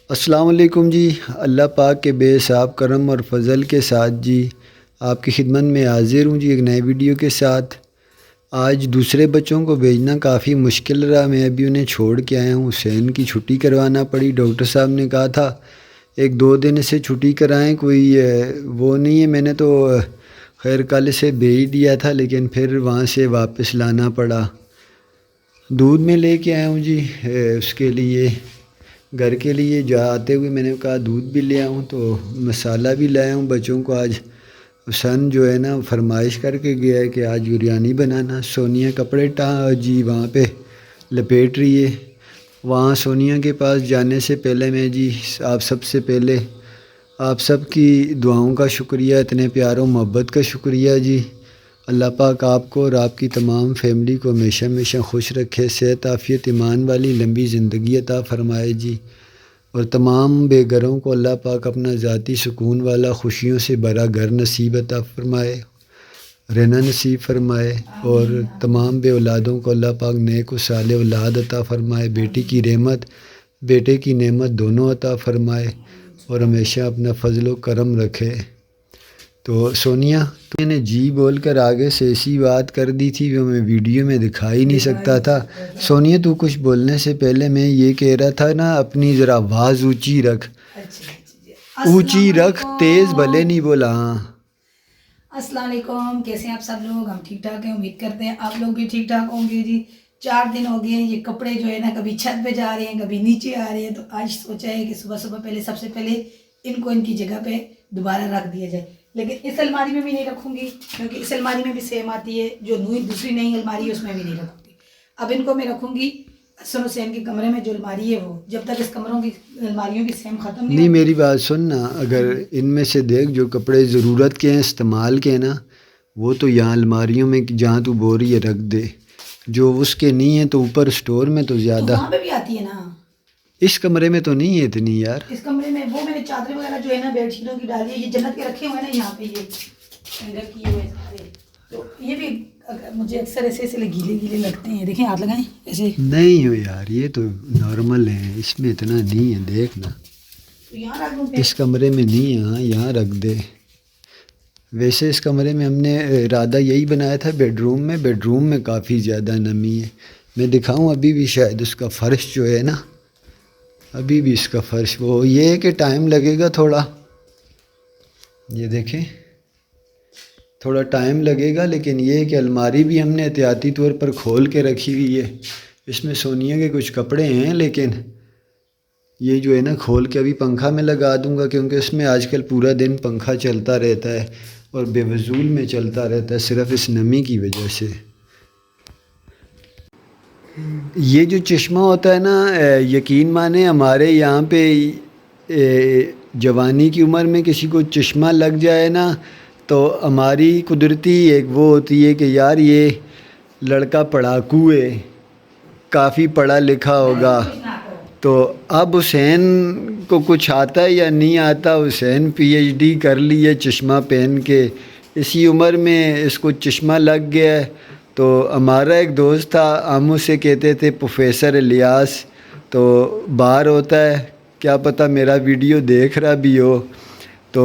السلام علیکم جی۔ اللہ پاک کے بے حساب کرم اور فضل کے ساتھ جی آپ کی خدمت میں حاضر ہوں جی ایک نئے ویڈیو کے ساتھ۔ آج دوسرے بچوں کو بھیجنا کافی مشکل رہا، میں ابھی انہیں چھوڑ کے آیا ہوں۔ حسین کی چھٹی کروانا پڑی، ڈاکٹر صاحب نے کہا تھا 1-2 دن سے چھٹی کرائیں، کوئی وہ نہیں ہے۔ میں نے تو خیر کل سے بھیج دیا تھا، لیکن پھر وہاں سے واپس لانا پڑا۔ دودھ میں لے کے آیا ہوں جی اس کے لیے، گھر کے لیے جاتے ہوئے میں نے کہا دودھ بھی لے آؤں، تو مسالہ بھی لایا ہوں بچوں کو۔ آج حسن جو ہے نا فرمائش کر کے گیا ہے کہ آج بریانی بنانا۔ سونیا کپڑے جی وہاں پہ لپیٹ رہی ہے۔ وہاں سونیا کے پاس جانے سے پہلے میں جی آپ سب سے پہلے آپ سب کی دعاؤں کا شکریہ، اتنے پیار و محبت کا شکریہ جی۔ اللہ پاک آپ کو اور آپ کی تمام فیملی کو ہمیشہ ہمیشہ خوش رکھے، صحت عافیت ایمان والی لمبی زندگی عطا فرمائے جی، اور تمام بے گھروں کو اللہ پاک اپنا ذاتی سکون والا خوشیوں سے بھرا گھر نصیب عطا فرمائے، رہنا نصیب فرمائے، اور تمام بے اولادوں کو اللہ پاک نیک و صالح اولاد عطا فرمائے، بیٹی کی رحمت بیٹے کی نعمت دونوں عطا فرمائے، اور ہمیشہ اپنا فضل و کرم رکھے۔ تو سونیا تو نے جی بول کر آگے سے ایسی بات کر دی تھی جو میں ویڈیو میں دکھا ہی نہیں سکتا تھا۔ سونیا تو کچھ بولنے سے پہلے میں یہ کہہ رہا تھا نا، اپنی ذرا آواز اونچی رکھ، اونچی رکھ، تیز بھلے نہیں بولا۔ ہاں السلام علیکم، کیسے ہیں آپ سب لوگ؟ ہم ٹھیک ٹھاک ہیں، امید کرتے ہیں آپ لوگ بھی ٹھیک ٹھاک ہوں گے جی۔ 4 دن ہو گئے ہیں یہ کپڑے جو ہے نا کبھی چھت پہ جا رہے ہیں کبھی نیچے آ رہے ہیں، تو آج سوچا ہے کہ صبح صبح سب سے پہلے ان کو ان کی جگہ پہ دوبارہ رکھ دیا جائے۔ لیکن اس الماری میں بھی نہیں رکھوں گی، کیونکہ اس الماری میں بھی سیم آتی ہے، جو دوسری نئی الماری ہے اس میں بھی نہیں رکھوں گی۔ اب ان کو میں رکھوں گی حسن حسین کے کمرے میں، جو الماری ہے وہ جب تک اس کمروں کی الماریوں کی سیم ختم نہیں ہوتی۔ میری بات سننا، اگر ان میں سے دیکھ جو کپڑے ضرورت کے ہیں استعمال کے ہیں نا، وہ تو یہاں الماریوں میں جہاں تو بول رہی ہے رکھ دے، جو اس کے نہیں ہیں تو اوپر سٹور میں تو زیادہ، وہاں پہ بھی آتی ہے نا، اس کمرے میں تو نہیں ہے اتنی یار۔ اس کمرے میں وہ میں نے چادریں وغیرہ جو ہے نا بیڈ شیٹوں کی ڈالی ہے، یہ جنت کے رکھے ہوئے ہیں نا یہاں پہ، یہ ہینگر کیے ہوئے سارے، تو یہ بھی مجھے اکثر ایسے گیلے لگتے ہیں۔ دیکھیں ہاتھ لگائیں ایسے، نہیں ہو یار، یہ تو نارمل ہے، اس میں اتنا نہیں ہے، دیکھنا تو یہاں رکھ دوں اس کمرے میں نہیں ہے۔ ہاں یہاں رکھ دے۔ ویسے اس کمرے میں ہم نے ارادہ یہی بنایا تھا، بیڈ روم میں کافی زیادہ نمی ہے۔ میں دکھاؤں ابھی بھی شاید اس کا فرش جو ہے نا، ابھی بھی اس کا فرش وہ یہ ہے کہ ٹائم لگے گا تھوڑا، یہ دیکھیں تھوڑا ٹائم لگے گا، لیکن یہ ہے کہ الماری بھی ہم نے احتیاطی طور پر کھول کے رکھی ہوئی ہے۔ اس میں سونیا کے کچھ کپڑے ہیں، لیکن یہ جو ہے نا کھول کے ابھی پنکھا میں لگا دوں گا، کیونکہ اس میں آج کل پورا دن پنکھا چلتا رہتا ہے اور بے وضول میں چلتا رہتا ہے، صرف اس نمی کی وجہ سے۔ یہ جو چشمہ ہوتا ہے نا، یقین مانے ہمارے یہاں پہ جوانی کی عمر میں کسی کو چشمہ لگ جائے نا، تو ہماری قدرتی ایک وہ ہوتی ہے کہ یار یہ لڑکا پڑھاکو ہے، کافی پڑھا لکھا ہوگا۔ تو اب حسین کو کچھ آتا ہے یا نہیں آتا، حسین PhD کر لی ہے چشمہ پہن کے، اسی عمر میں اس کو چشمہ لگ گیا ہے۔ تو ہمارا ایک دوست تھا، ہم اسے کہتے تھے پروفیسر الیاس، تو باہر ہوتا ہے، کیا پتہ میرا ویڈیو دیکھ رہا بھی ہو۔ تو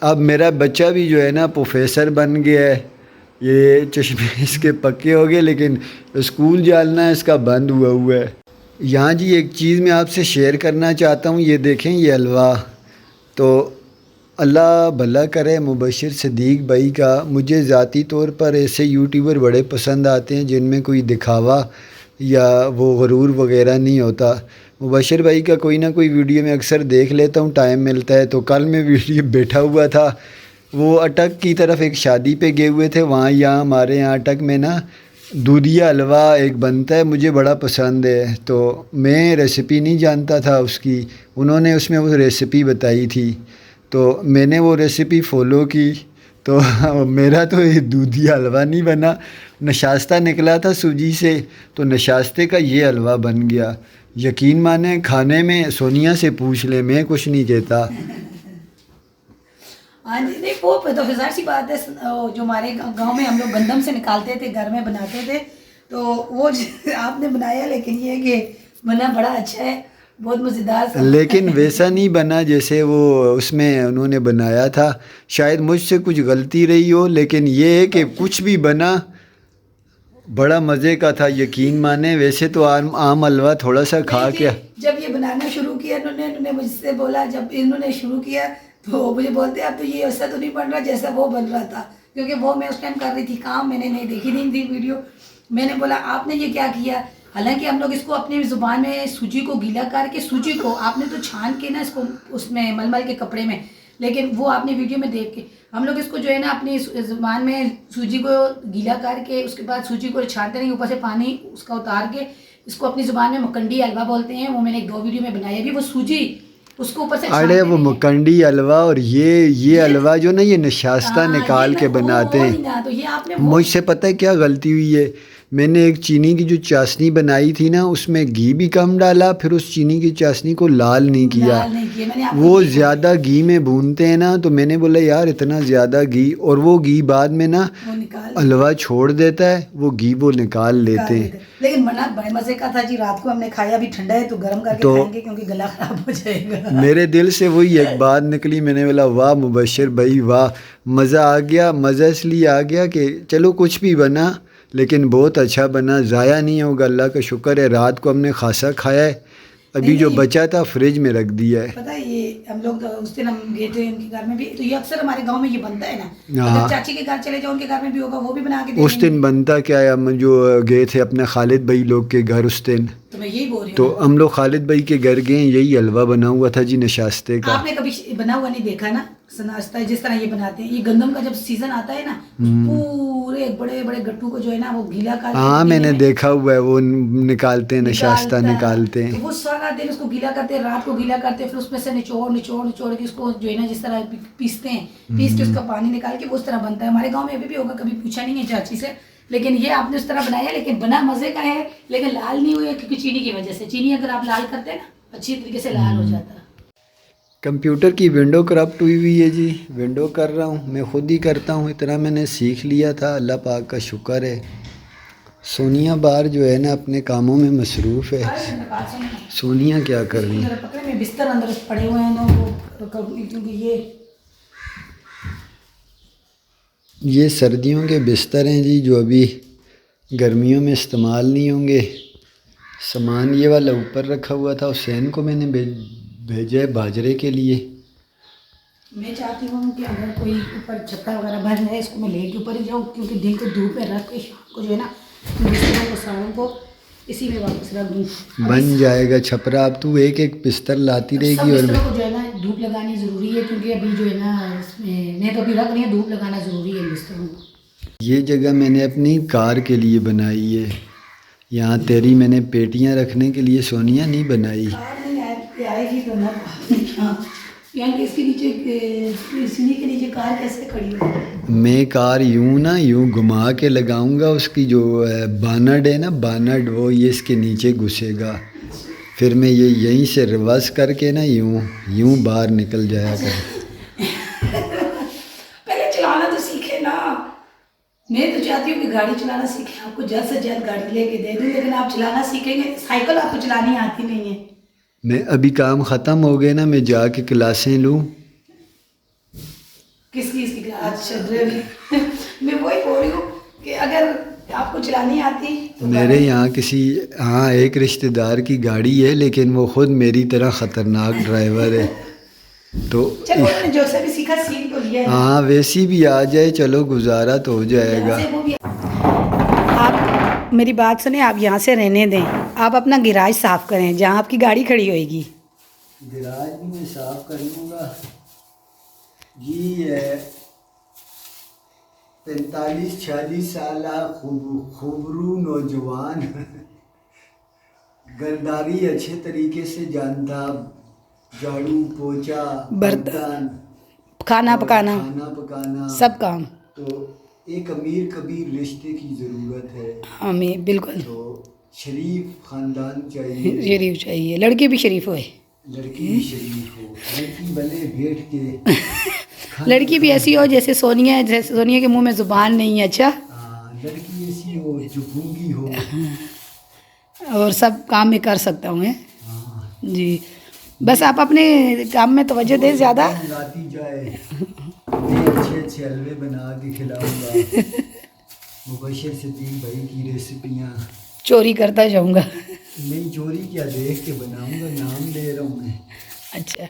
اب میرا بچہ بھی جو ہے نا پروفیسر بن گیا ہے، یہ چشمے اس کے پکے ہو گئے، لیکن اسکول جانا اس کا بند ہوا ہے۔ یہاں جی ایک چیز میں آپ سے شیئر کرنا چاہتا ہوں، یہ دیکھیں یہ حلوہ، تو اللہ بھلا کرے مبشر صدیق بھائی کا۔ مجھے ذاتی طور پر ایسے یوٹیوبر بڑے پسند آتے ہیں جن میں کوئی دکھاوا یا وہ غرور وغیرہ نہیں ہوتا۔ مبشر بھائی کا کوئی نہ کوئی ویڈیو میں اکثر دیکھ لیتا ہوں، ٹائم ملتا ہے تو۔ کل میں ویڈیو بیٹھا ہوا تھا، وہ اٹک کی طرف ایک شادی پہ گئے ہوئے تھے، وہاں یہاں ہمارے یہاں اٹک میں نا دودھیا حلوہ ایک بنتا ہے، مجھے بڑا پسند ہے، تو میں ریسیپی نہیں جانتا تھا اس کی، انہوں نے اس میں وہ ریسیپی بتائی تھی، تو میں نے وہ ریسیپی فالو کی، تو میرا تو یہ دودھیا حلوہ نہیں بنا، نشاستہ نکلا تھا سوجی سے، تو نشاستے کا یہ حلوہ بن گیا۔ یقین مانیں کھانے میں سونیا سے پوچھ لیں، میں کچھ نہیں کہتا۔ ہاں جی، نہیں وہ تو ظاہر سی بات ہے، جو ہمارے گاؤں میں ہم لوگ گندم سے نکالتے تھے، گھر میں بناتے تھے، تو وہ آپ نے بنایا، لیکن یہ کہ بنا بڑا اچھا ہے، بہت مزیدار سا لیکن ویسا نہیں بنا جیسے وہ اس میں انہوں نے بنایا تھا. شاید مجھ سے کچھ غلطی رہی ہو، لیکن یہ ہے کہ کچھ بھی بنا بڑا مزے کا تھا، یقین مانے. ویسے تو عام حلوہ تھوڑا سا کھا کے جب یہ بنانا شروع کیا انہوں نے مجھ سے بولا، جب انہوں نے شروع کیا تو مجھے بولتے اب تو یہ ایسا تو نہیں بن رہا جیسا وہ بن رہا تھا، کیونکہ وہ میں اس ٹائم کر رہی تھی کام، میں نے نہیں دیکھی نہیں تھی ویڈیو. میں نے بولا آپ نے یہ کیا کیا؟ حالانکہ ہم لوگ اس کو اپنی زبان میں سوجی کو گیلا کر کے، سوجی کو آپ نے تو چھان کے نا اس کو اس میں مل کے کپڑے میں، لیکن وہ آپ نے ویڈیو میں دیکھ کے ہم لوگ اس کو جو ہے نا اپنی زبان میں سوجی کو گیلا کر کے اس کے بعد سوجی کو چھانتے نہیں، اوپر سے پانی اس کا اتار کے اس کو اپنی زبان میں مکنڈی حلوہ بولتے ہیں. وہ میں نے 2 ویڈیو میں بنایا بھی، وہ سوجی اس کو اوپر سے ارے وہ مکنڈی حلوہ اور یہ حلوہ جو نا یہ نشاستہ نکال کے بناتے ہیں. تو یہ آپ نے مجھ سے پتہ ہے کیا غلطی ہوئی ہے، میں نے ایک چینی کی جو چاشنی بنائی تھی نا اس میں گھی بھی کم ڈالا، پھر اس چینی کی چاشنی کو لال نہیں کیا. وہ زیادہ گھی میں بھونتے ہیں نا، تو میں نے بولا یار اتنا زیادہ گھی، اور وہ گھی بعد میں نا حلوہ چھوڑ دیتا ہے، وہ گھی وہ نکال لیتے ہیں. لیکن بنا بڑے مزے کا تھا جی. رات کو ہم نے کھایا، بھی ٹھنڈا ہے تو گرم کر کے کھائیں گے کیونکہ گلا خراب ہو جائے گا. میرے دل سے وہی ایک بات نکلی، میں نے بولا واہ مبشر بھائی واہ، مزہ آ گیا. مزہ اس لیے آ گیا کہ چلو کچھ بھی بنا لیکن بہت اچھا بنا، ضائع نہیں ہوگا، اللہ کا شکر ہے. رات کو ہم نے خاصا کھایا ہے، ابھی جو بچا تھا فریج میں رکھ دیا ہے. پتہ ہے یہ ہم لوگ اس دن ہم گئے تھے ان کے گھر میں بھی، تو یہ اکثر ہمارے گاؤں میں یہ بنتا ہے نا. اگر چاچی کے گھر چلے جاؤ ان کے گھر میں بھی ہوگا، وہ بھی بنا کے دیں گے. اس دن بنتا کیا ہے، ہم جو گئے تھے اپنے خالد بھائی لوگ کے گھر اس دن، تو میں یہی بول رہی ہوں، تو ہم لوگ خالد بھائی کے گھر گئے، یہی حلوہ بنا ہوا تھا جی نشاستے کا. آپ نے کبھی بنا ہوا نہیں دیکھا نا ناشتہ جس طرح یہ بناتے ہیں؟ یہ گندم کا جب سیزن آتا ہے نا پورے بڑے بڑے گٹو کو جو ہے نا وہ گیلا کر کے، ہاں میں نے دیکھا ہوا ہے، وہ نکالتے ہیں نشاستہ نکالتے ہیں. وہ سارا دن اس کو گیلا کرتے ہیں، رات کو گیلا کرتے ہیں، پھر اس میں سے نچوڑ کے اس کو جو ہے نا جس طرح پیستے ہیں، پیس کے اس کا پانی نکال کے وہ اس طرح بنتا ہے. ہمارے گاؤں میں ابھی بھی ہوگا، کبھی پوچھا نہیں ہے چاچی سے، لیکن یہ آپ نے اس طرح بنایا، لیکن بنا مزے کا ہے. لیکن لال نہیں ہوئے کیونکہ چینی کی وجہ سے. چینی اگر آپ لال کرتے ہیں نا اچھی طریقے سے لال ہو جاتا ہے. کمپیوٹر کی ونڈو کرپٹ ہوئی ہوئی ہے جی، ونڈو کر رہا ہوں، میں خود ہی کرتا ہوں، اتنا میں نے سیکھ لیا تھا، اللہ پاک کا شکر ہے. سونیا بار جو ہے نا اپنے کاموں میں مصروف ہے. سونیا کیا کر رہی ہے؟ پکڑے میں بستر اندر پڑے ہوئے ہیں نا، وہ کیونکہ یہ سردیوں کے بستر ہیں جی، جو ابھی گرمیوں میں استعمال نہیں ہوں گے. سامان یہ والا اوپر رکھا ہوا تھا، حسین کو میں نے بھیجا ہے باجرے کے لیے. میں چاہتی ہوں کہ اگر کوئی اوپر چھپرا وغیرہ بن جائے اس کو میں لے کے اوپر ہی جاؤں، کیونکہ دن کو دھوپ میں رکھ کے شام کو جو ہے نا بستروں کو ساروں کو اسی میں واپس رکھ دوں. بن جائے گا چھپرا. اب تو ایک ایک بستر لاتی رہے گی. اور بستروں کو جو ہے نا دھوپ لگانی ضروری ہے، کیونکہ ابھی جو ہے نا اس میں تو ابھی رکھ رہی ہے، دھوپ لگانا ضروری ہے بستروں کو. یہ جگہ میں نے اپنی کار کے لیے بنائی ہے. یہاں تیری میں نے پیٹیاں رکھنے کے لیے سونیا نہیں بنائی. کار نہیں آئے گی تو نہ یعنی اس کے نیچے سیڑھی کے نیچے کار کیسے کھڑی ہو؟ میں کار یوں گھما کے لگاؤں گا، اس کی جو بانڈ ہے نا بانڈ، وہ یہ اس کے نیچے گھسے گا، پھر میں یہ یہیں سے ریورس کر کے نا یوں باہر نکل جایا کر. پہلے چلانا تو سیکھے نا. میں تو چاہتی ہوں کہ گاڑی چلانا سیکھیں، آپ کو جلد سے جلد گاڑی لے کے دے دوں، لیکن آپ چلانا سیکھیں گے. سائیکل آپ کو چلانی آتی نہیں ہے. میں ابھی کام ختم ہو گئے نا، میں جا کے کلاسیں لوں. کس کی کلاس چل رہی؟ میں وہی بول رہی ہوں کہ اگر آپ کو چلانی آتی تو میرے یہاں ایک رشتہ دار کی گاڑی ہے، لیکن وہ خود میری طرح خطرناک ڈرائیور ہے. تو چلو جو سے بھی سیکھا سیکھ تو لیا ہے. ہاں ویسی بھی آ جائے چلو گزارا تو ہو جائے گا. آپ میری بات سنیں، آپ یہاں سے رہنے دیں، آپ اپنا گراج صاف کریں جہاں آپ کی گاڑی کھڑی ہوئے گی. گراج بھی میں صاف کر لوں گا. یہ 45-46 سالہ خوبرو نوجوان گرداری اچھے طریقے سے جانتا، جھاڑو پوچھا برتن کھانا پکانا سب کام. تو ایک امیر کبیر رشتے کی ضرورت ہے. امیر بالکل. تو شریف خاندان چاہیے، شریف چاہیے، لڑکی بھی شریف ہوئے، لڑکی بھی شریف ہو، لڑکی بھلے بیٹھ کے لڑکی بھی ایسی ہو جیسے سونیا کے منہ میں زبان نہیں ہے. اچھا لڑکی ایسی ہو جو گونگی ہو اور سب کام میں کر سکتا ہوں. جی بس آپ اپنے کام میں توجہ دیں زیادہ. لاتی جائے اچھے اچھے حلوے بنا کے کھلاؤں گا. مبشر صدیق بھائی کی ریسیپیاں چوری کرتا جاؤں گا. نہیں چوری کیا, دیکھ کے بناؤں گا, نام لے رہا ہوں میں. اچھا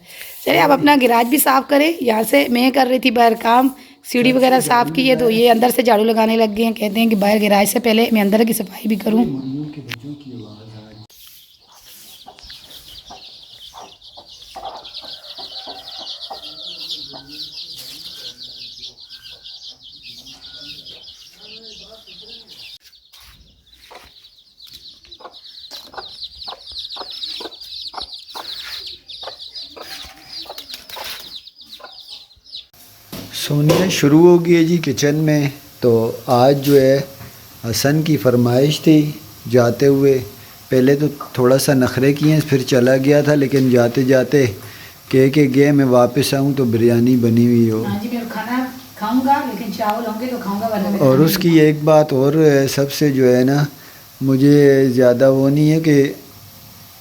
چلیے آپ اپنا گراج بھی صاف کریں. یہاں سے میں کر رہی تھی باہر کام, سیڑھی وغیرہ صاف کی ہے تو یہ اندر سے جھاڑو لگانے لگ گئے ہیں. کہتے ہیں کہ باہر گراج سے پہلے میں اندر کی صفائی بھی کروں. منوں کے بچوں کی آواز آ رہی. سونیا شروع ہو گئی ہے جی کچن میں. تو آج جو ہے حسن کی فرمائش تھی جاتے ہوئے. پہلے تو تھوڑا سا نخرے کیے پھر چلا گیا تھا, لیکن جاتے جاتے کہہ کے گئے میں واپس آؤں تو بریانی بنی ہوئی ہو. ہاں جی میں کھانا کھاؤں گا لیکن چاول ہوں گے تو کھاؤں گا ورنہ میں اور اس کی ایک بات اور سب سے جو ہے نا, مجھے زیادہ وہ نہیں ہے کہ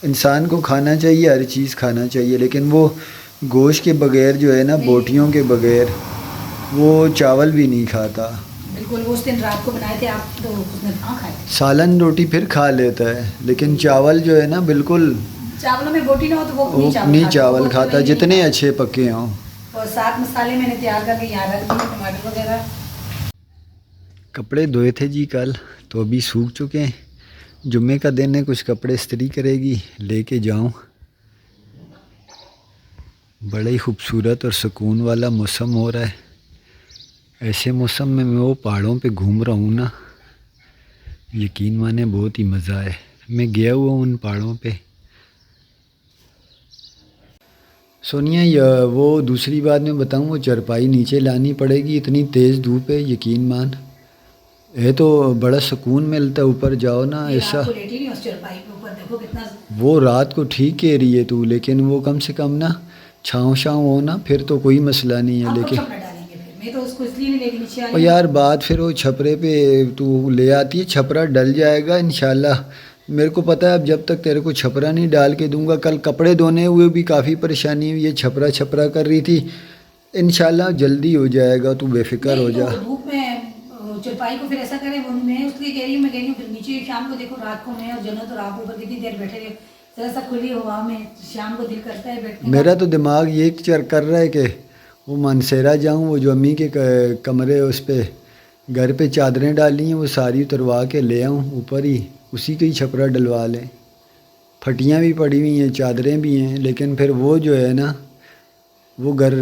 انسان کو کھانا چاہیے, ہر چیز کھانا چاہیے, لیکن وہ گوشت کے بغیر جو ہے نا, بوٹیوں کے بغیر وہ چاول بھی نہیں کھاتا. بالکل وہ اس دن رات کو بنائے تھے آپ تو اس نے کہاں کھائے. سالن روٹی پھر کھا لیتا ہے, لیکن چاول جو ہے نا بالکل چاولوں میں بوٹی نہ ہو تو وہ نہیں چاول کھاتا جتنے اچھے پکے ہوں. اور ساتھ مسالے میں نے تیار کر کے یہاں رکھ دیے, ٹماٹر وغیرہ. کپڑے دھوئے تھے جی کل تو ابھی سوکھ چکے ہیں. جمعے کا دن ہے, کچھ کپڑے استری کرے گی, لے کے جاؤں. بڑا ہی خوبصورت اور سکون والا موسم ہو رہا ہے. ایسے موسم میں وہ پہاڑوں پہ گھوم رہا ہوں نا, یقین مانے بہت ہی مزہ ہے. میں گیا ہوا ہوں ان پہاڑوں پہ. سونیا وہ دوسری بات میں بتاؤں, وہ چرپائی نیچے لانی پڑے گی, اتنی تیز دھوپ ہے یقین مان. ہے تو بڑا سکون ملتا ہے اوپر جاؤ نا ایسا. وہ رات کو ٹھیک کہہ رہی ہے تو, لیکن وہ کم سے کم نا چھاؤں چھاؤں ہو نا, پھر تو کوئی مسئلہ نہیں ہے. لیکن اور یار بات پھر وہ چھپرے پہ تو لے آتی ہے, چھپرا ڈل جائے گا انشاءاللہ. میرے کو پتہ ہے اب جب تک تیرے کو چھپرا نہیں ڈال کے دوں گا. کل کپڑے دھونے ہوئے بھی کافی پریشانی ہوئی ہے, چھپرا کر رہی تھی. انشاءاللہ جلدی ہو جائے گا, تو بے فکر ہو جا. چرپائی کو پھر ایسا کریں, میں اس لیے کہہ رہی ہوں, میں کہہ رہی ہوں پھر نیچے شام کو دیکھو رات کو میں اور جنت اور آپ اوپر کتنی دیر بیٹھے رہے, ذرا سا کھلی ہوا میں شام کو دل کرتا ہے بیٹھنے. میرا تو دماغ یہ کر رہا ہے کہ وہ مانسیرا جاؤں, وہ جو امی کے کمرے اس پہ گھر پہ چادریں ڈالی ہیں وہ ساری اتروا کے لے آؤں اوپر ہی, اسی کا ہی چھپرا ڈلوا لیں. پھٹیاں بھی پڑی ہوئی ہیں, چادریں بھی ہیں, لیکن پھر وہ جو ہے نا وہ گھر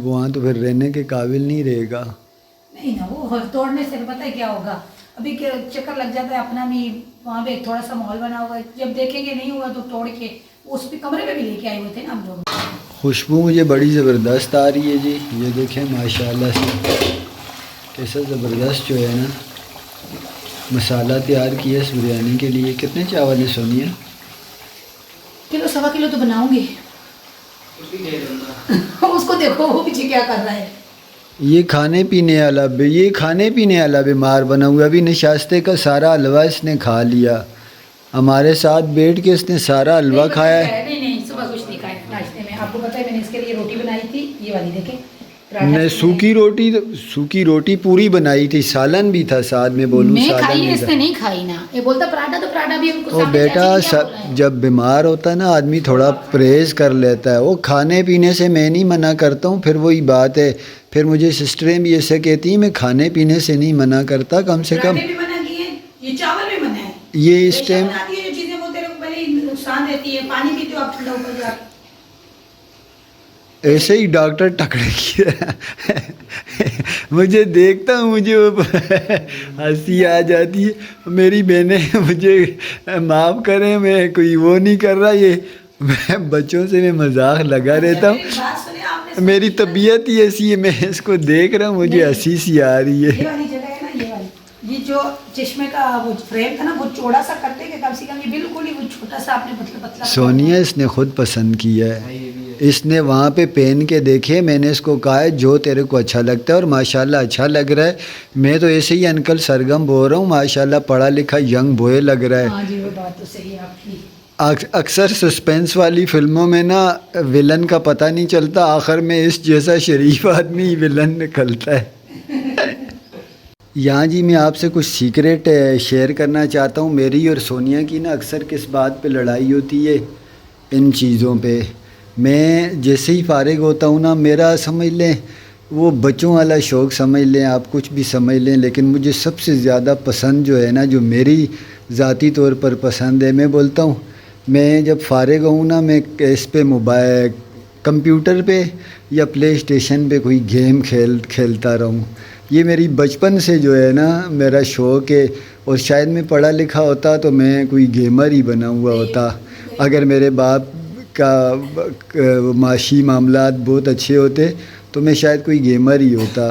وہاں تو پھر رہنے کے قابل نہیں رہے گا. نہیں نا, وہ توڑنے سے پتہ ہے کیا ہوگا, ابھی چکر لگ جاتا ہے اپنا بھی, وہاں پہ تھوڑا سا ماحول بنا ہوا ہے, جب دیکھیں گے نہیں ہوا تو توڑ کے اس پہ کمرے میں بھی لے کے آئے ہوئے تھے نا ہم لوگ. خوشبو مجھے بڑی زبردست آ رہی ہے جی, یہ دیکھیں ماشاءاللہ سے کیسا زبردست جو ہے نا مسالہ تیار کیا اس بریانی کے لیے. کتنے چاول ہیں سونیا؟ کلو سوا کلو تو بناؤں گی. اس کو دیکھو وہ پیچھے کیا کر رہا ہے. یہ کھانے پینے والا بیمار بنا ہوا. ابھی نشاستے کا سارا حلوہ اس نے کھا لیا, ہمارے ساتھ بیٹھ کے اس نے سارا حلوہ کھایا ہے. نہیں صبح کچھ نہیں کھایا ناشتے میں. آپ کو پتہ ہے میں نے اس کے لیے روٹی بنائی تھی, یہ والی دیکھیں, میں سوکھی روٹی پوری بنائی تھی, سالن بھی تھا ساتھ میں. بولوں سالن بھی اس نے نہیں کھائی نا, یہ بولتا پراٹھا تو پراٹھا بھی. او بیٹا جب بیمار ہوتا ہے نا آدمی تھوڑا پرہیز کر لیتا ہے. وہ کھانے پینے سے میں نہیں منع کرتا ہوں, پھر وہی بات ہے. پھر مجھے سسٹریں بھی ایسے کہتی ہیں میں کھانے پینے سے نہیں منع کرتا, کم سے کم یہ چاول بھی منع ہے. یہ اس ٹائم چیزیں وہ تیرے کو پہلے نقصان دیتی ہے. پانی پیتے ہو آپ ٹھنڈا اوپر جا, ایسے ہی ڈاکٹر ٹکڑے کی مجھے دیکھتا ہوں مجھے ہنسی آ جاتی ہے. میری بہنیں مجھے معاف کریں, میں کوئی وہ نہیں کر رہا, یہ میں بچوں سے میں مذاق لگا رہتا ہوں. میری طبیعت ہی ایسی ہے, میں اس کو دیکھ رہا ہوں مجھے ہنسی سی آ رہی ہے. یہ والی جگہ ہے نا, یہ والی, یہ جو چشمے کا وہ فریم تھا نا وہ چوڑا سا کرتے کہ کم سے کم یہ بالکل ہی وہ چھوٹا سا آپ نے پتلا. سونیا اس نے خود پسند کیا ہے, اس نے وہاں پہ پہن کے دیکھے. میں نے اس کو کہا ہے جو تیرے کو اچھا لگتا ہے, اور ماشاءاللہ اچھا لگ رہا ہے. میں تو ایسے ہی انکل سرگم بول رہا ہوں, ماشاءاللہ پڑھا لکھا ینگ بوائے لگ رہا ہے. ہاں جی وہ بات تو صحیح ہے آپ کی. اکثر سسپینس والی فلموں میں نا ولن کا پتہ نہیں چلتا، آخر میں اس جیسا شریف آدمی ولن نکلتا ہے۔ یہاں جی میں آپ سے کچھ سیکریٹ شیئر کرنا چاہتا ہوں۔ میری اور سونیا کی نا اکثر کس بات پہ لڑائی ہوتی ہے، ان چیزوں پہ۔ میں جیسے ہی فارغ ہوتا ہوں نا، میرا سمجھ لیں وہ بچوں والا شوق سمجھ لیں، آپ کچھ بھی سمجھ لیں، لیکن مجھے سب سے زیادہ پسند جو ہے نا، جو میری ذاتی طور پر پسند ہے، میں بولتا ہوں میں جب فارغ ہوں نا، میں اس پہ موبائل کمپیوٹر پہ یا پلے اسٹیشن پہ کوئی گیم کھیلتا رہوں۔ یہ میری بچپن سے جو ہے نا میرا شوق ہے، اور شاید میں پڑھا لکھا ہوتا تو میں کوئی گیمر ہی بنا ہوا ہوتا۔ اگر میرے باپ کا معاشی معاملات بہت اچھے ہوتے تو میں شاید کوئی گیمر ہی ہوتا۔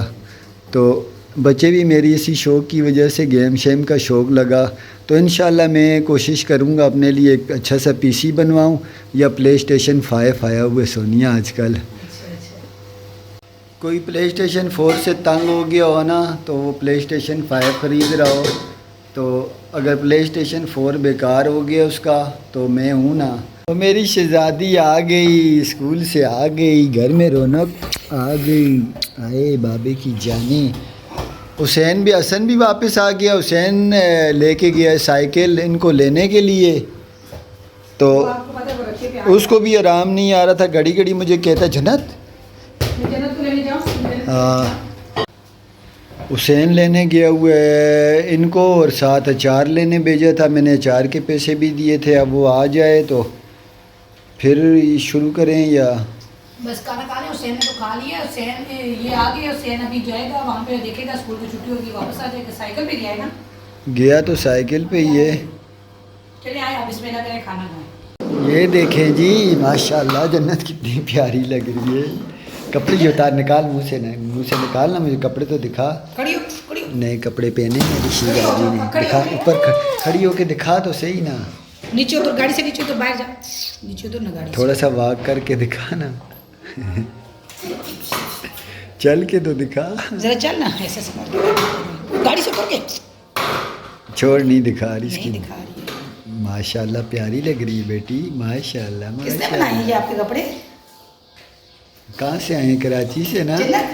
تو بچے بھی میری اسی شوق کی وجہ سے گیم شیم کا شوق لگا، تو انشاءاللہ میں کوشش کروں گا اپنے لیے ایک اچھا سا پی سی بنواؤں، یا پلے اسٹیشن 5 آیا ہوئے سونیا آج کل۔ کوئی پلے اسٹیشن 4 سے تنگ ہو گیا ہو نا تو وہ پلے اسٹیشن 5 خرید رہا ہو، تو اگر پلے اسٹیشن 4 بیکار ہو گیا اس کا تو میں ہوں نا۔ تو میری شہزادی آ گئی، اسکول سے آ گئی، گھر میں رونق آ گئی، آئے بابے کی جانیں۔ حسن بھی واپس آ گیا، حسین لے کے گیا سائیکل ان کو لینے کے لیے، تو اس کو بھی آرام نہیں آ رہا تھا، گھڑی گھڑی مجھے کہتا جنت حسین لینے گیا ہوا ہے ان کو، اور ساتھ اچار لینے بھیجا تھا میں نے، اچار کے پیسے بھی دیے تھے۔ اب وہ آ جائے تو پھر شروع کریں، یا بس کھانا کھا لیں۔ حسین نے تو کھا لیا، حسین یہ آ گیا، حسین ابھی جائے گا وہاں پہ، دیکھے گا اسکول کی چھٹی ہوگی واپس آ جائے گا، سائیکل پہ گیا ہے نا، گیا تو سائیکل پہ ہی ہے۔ چلے آئے آپ بسم اللہ کریں کھانا کھائیں۔ یہ دیکھیں جی ماشاءاللہ جنت کتنی پیاری لگ رہی ہے۔ کپڑے جو اتار نکال منہ سے نکالنا، مجھے کپڑے تو دکھا۔ کھڑی ہو کھڑی ہو، نئے کپڑے پہنے میری شہزادی نے، دکھا اوپر کھڑی ہو کے دکھا تو صحیح نا، نیچے اتر، گاڑی سے نیچے اتر، باہر جا، نیچے اتر نا گاڑی سے۔ تھوڑا سا واک کر کے دکھا نا، چل کے تو دکھا، ذرا چل نا، ایسے سے مار دو، گاڑی سے اتر کے، چھوڑ نہیں دکھا رہی اس کی، نہیں دکھا رہی ہے۔ ماشاءاللہ پیاری لگ رہی ہے بیٹی، ماشاءاللہ کس نے ماشاءاللہ۔ بنائے ہیں یہ آپ کے کپڑے؟ کہاں سے آئے ہیں؟ کراچی سے نا۔ جنت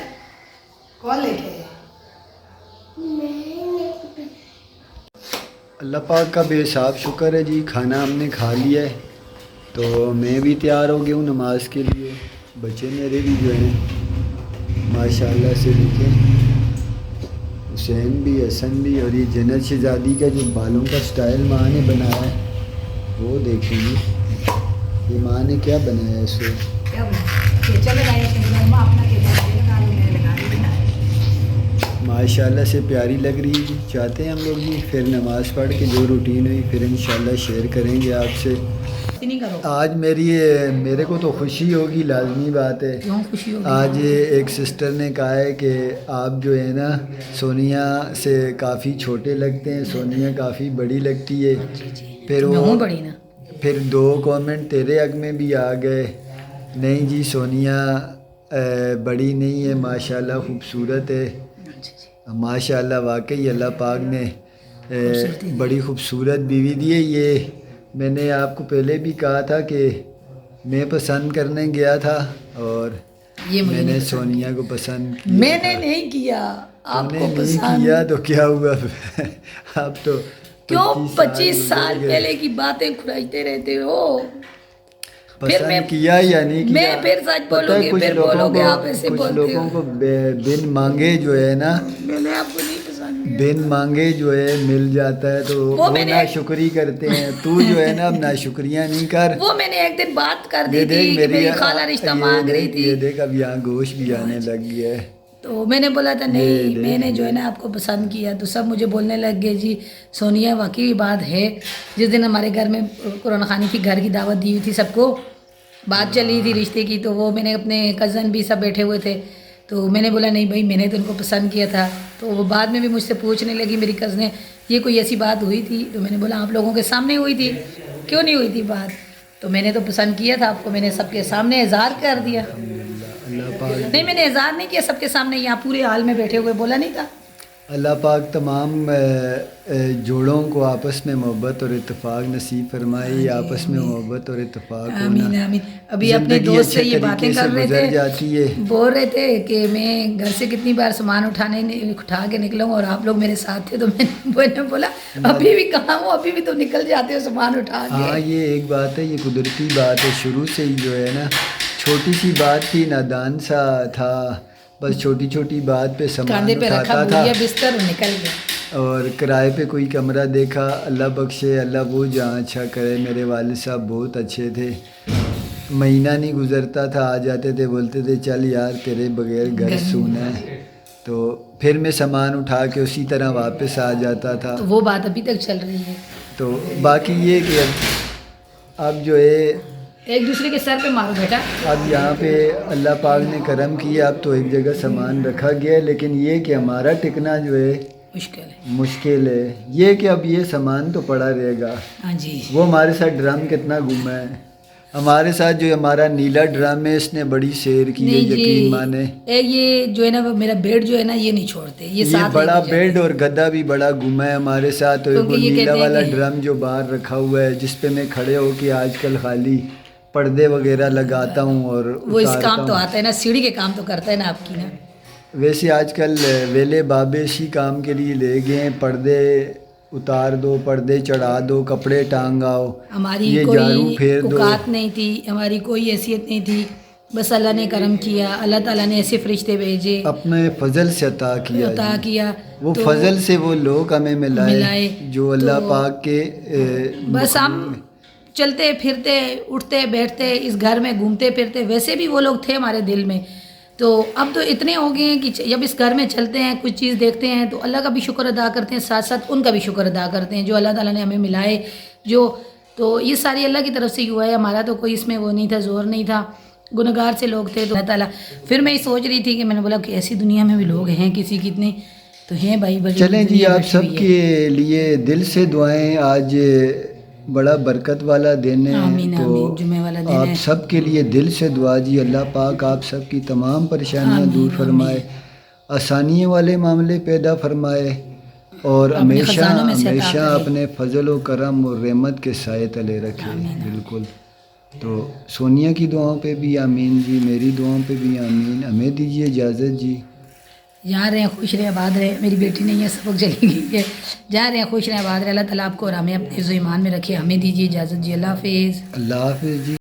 کون لے کے آئے؟ اللہ پاک کا بے حساب شکر ہے جی، کھانا ہم نے کھا لیا ہے، تو میں بھی تیار ہو گیا ہوں نماز کے لیے۔ بچے میرے بھی جو ہیں ماشاءاللہ سے دیکھیں، حسین بھی، حسن بھی، اور یہ جنت شہزادی کا جو بالوں کا سٹائل ماں نے بنایا ہے وہ دیکھیں گے، یہ ماں نے کیا بنایا ہے اس کو۔ کیا بنا چلے گئے ہیں ماں اپنا کے لگا لی نا، ماشاءاللہ سے پیاری لگ رہی ہے جی۔ چاہتے ہیں ہم لوگ بھی پھر نماز پڑھ کے جو روٹین ہوئی پھر انشاءاللہ شیئر کریں گے آپ سے۔ نہیں کرو آج میرے کو تو خوشی ہوگی، لازمی بات ہے۔ کیوں خوشی ہوگی؟ آج ایک سسٹر نے کہا ہے کہ آپ جو ہے نا سونیا سے کافی چھوٹے لگتے ہیں، سونیا کافی بڑی لگتی ہے۔ پھر میں ہوں بڑی نا، پھر 2 کامنٹ تیرے حق میں بھی آ گئے، نہیں جی سونیا بڑی نہیں ہے، ماشاءاللہ خوبصورت ہے۔ ماشاءاللہ واقعی اللہ پاک نے بڑی خوبصورت بیوی دی ہے۔ یہ میں نے آپ کو پہلے بھی کہا تھا کہ میں پسند کرنے گیا تھا اور میں نے سونیا کو پسند کیا، میں نے نہیں کیا، آپ کو نہیں پسند کیا تو کیا ہوا؟ آپ تو کیوں 25 سال پہلے کی باتیں کھلاتے رہتے ہو؟ پسند کیا یا نہیں کیا؟ میں پھر سچ بولوں گی، پھر بولو گے آپ ایسے کچھ بولتے لوگوں ہو۔ کو بن مانگے جو ہے نا، میں نے آپ کو نہیں پسند کیا۔ بن مانگے جو ہے مل جاتا ہے، تو وہ ناشکری کرتے ہیں۔ تو جو ہے نا اب ناشکریہ نہیں کر۔ وہ میں نے ایک دن بات کر دی تھی کہ میری خالہ رشتہ مانگ رہی تھی، یہ دیکھ اب یہاں گوشت بھی آنے لگ گیا ہے، تو میں نے بولا تھا نہیں، میں نے جو ہے نا آپ کو پسند کیا، تو سب مجھے بولنے لگ گئے جی سونیا واقعی بات ہے۔ جس دن ہمارے گھر میں قرآن خوانی کی گھر کی دعوت دی ہوئی تھی، سب کو بات چلی تھی رشتے کی، تو وہ میں نے اپنے کزن بھی سب بیٹھے ہوئے تھے، تو میں نے بولا نہیں بھائی میں نے تو ان کو پسند کیا تھا، تو وہ بعد میں بھی مجھ سے پوچھنے لگی میری کزنیں یہ کوئی ایسی بات ہوئی تھی، تو میں نے بولا آپ لوگوں کے سامنے ہوئی تھی، کیوں نہیں ہوئی تھی بات، تو میں نے تو پسند کیا تھا آپ کو، میں نے سب کے سامنے اظہار کر دیا۔ اللہ پاک نہیں میں نے اظہار نہیں کیا سب کے سامنے، یہاں پورے حال میں بیٹھے ہوئے بولا نہیں تھا۔ اللہ پاک تمام جوڑوں کو آپس میں محبت اور اتفاق نصیب فرمائے. آپس میں محبت اور اتفاق ہونا. آمین آمین. ابھی اپنے دوست سے یہ باتیں کر رہے گزر جاتی ہے. تھے, بول رہے تھے کہ میں گھر سے کتنی بار سامان اٹھا کے نکلا ہوں اور آپ لوگ میرے ساتھ تھے, تو میں نے بولا ابھی بھی کہاں ہوں, ابھی بھی تو نکل جاتے ہو سامان اٹھا کے. ہاں یہ ایک بات ہے, یہ قدرتی بات ہے. شروع سے ہی جو ہے نا چھوٹی سی بات تھی, نادان سا تھا, بس چھوٹی چھوٹی بات پہ سامان کاندھے پہ رکھا اٹھاتا تھا بستر اور نکل گیا. اور کرائے پہ کوئی کمرہ دیکھا, اللہ بخشے, اللہ وہ جہاں اچھا کرے. میرے والد صاحب بہت اچھے تھے, مہینہ نہیں گزرتا تھا آ جاتے تھے, بولتے تھے چل یار تیرے بغیر گھر سونا ہے, تو پھر میں سامان اٹھا کے اسی طرح واپس آ جاتا تھا. تو وہ بات ابھی تک چل رہی ہے. تو باقی یہ کہ اب جو ہے ایک دوسرے کے سر پہ مارو بیٹا. اب یہاں پہ اللہ پاک نے کرم کیا, اب تو ایک جگہ سامان رکھا گیا ہے, لیکن یہ کہ ہمارا ٹکنا جو ہے مشکل ہے. یہ کہ اب یہ سامان تو پڑا رہے گا. ہاں جی. وہ ہمارے ساتھ ڈرم کتنا گھوما ہے, ہمارے ساتھ جو ہمارا نیلا ڈرم ہے اس نے بڑی سیر کی ہے, یقین مانے. یہ جو ہے نا میرا بیڈ جو ہے نا یہ نہیں چھوڑتے, یہ بڑا بیڈ اور گدا بھی بڑا گھوما ہے ہمارے ساتھ. اور وہ نیلا والا ڈرم جو باہر رکھا ہوا ہے جس پہ میں کھڑے ہو کے آج کل خالی پردے وغیرہ لگاتا ہوں اور وہ اس کام تو آتا ہے نا, سیڑھی کے کام تو کرتا ہے نا آپ کی نا. ویسے آج کل ویلے بابے اسی کام کے لیے لے گئے ہیں, پردے اتار دو, پردے چڑھا دو, کپڑے ٹانگاؤ, ہماری کوئی اوقات نہیں تھی, ہماری کوئی حیثیت نہیں تھی, بس اللہ نے کرم کیا, اللہ تعالیٰ نے ایسے فرشتے بھیجے, اپنے فضل سے عطا کیا. وہ فضل سے وہ لوگ ہمیں ملائے جو اللہ پاک کے بس ہم چلتے پھرتے اٹھتے بیٹھتے اس گھر میں گھومتے پھرتے, ویسے بھی وہ لوگ تھے ہمارے دل میں. تو اب تو اتنے ہو گئے ہیں کہ جب اس گھر میں چلتے ہیں کچھ چیز دیکھتے ہیں تو اللہ کا بھی شکر ادا کرتے ہیں, ساتھ ساتھ ان کا بھی شکر ادا کرتے ہیں جو اللہ تعالیٰ نے ہمیں ملائے. تو یہ ساری اللہ کی طرف سے ہوا ہے, ہمارا تو کوئی اس میں وہ نہیں تھا, زور نہیں تھا. گنہگار سے لوگ تھے تو اللہ تعالیٰ. پھر میں یہ سوچ رہی تھی کہ میں نے بولا کہ ایسی دنیا میں بھی لوگ ہیں کسی کتنے تو ہیں بھائی. چلیں جی, آپ سب کے لیے دل سے دعائیں. آج بڑا برکت والا دن ہے, تو آپ سب کے لیے دل سے دعا جی, اللہ پاک آپ سب کی تمام پریشانیاں دور فرمائے, آسانیوں والے معاملے پیدا فرمائے, اور ہمیشہ اپنے فضل و کرم اور رحمت کے سائے تلے رکھے. بالکل. تو سونیا کی دعاؤں پہ بھی آمین جی, میری دعاؤں پہ بھی آمین. ہمیں دیجیے اجازت جی. جہاں رہیں خوش رہیں آباد رہے. میری بیٹی نہیں ہے, سبق چلی گئی ہے. جہاں رہیں خوش رہیں آباد رہے. اللہ تعالیٰ آپ کو اور ہمیں اپنے ایمان میں رکھے. ہمیں دیجیے اجازت جی. اللہ حافظ. اللہ حافظ جی.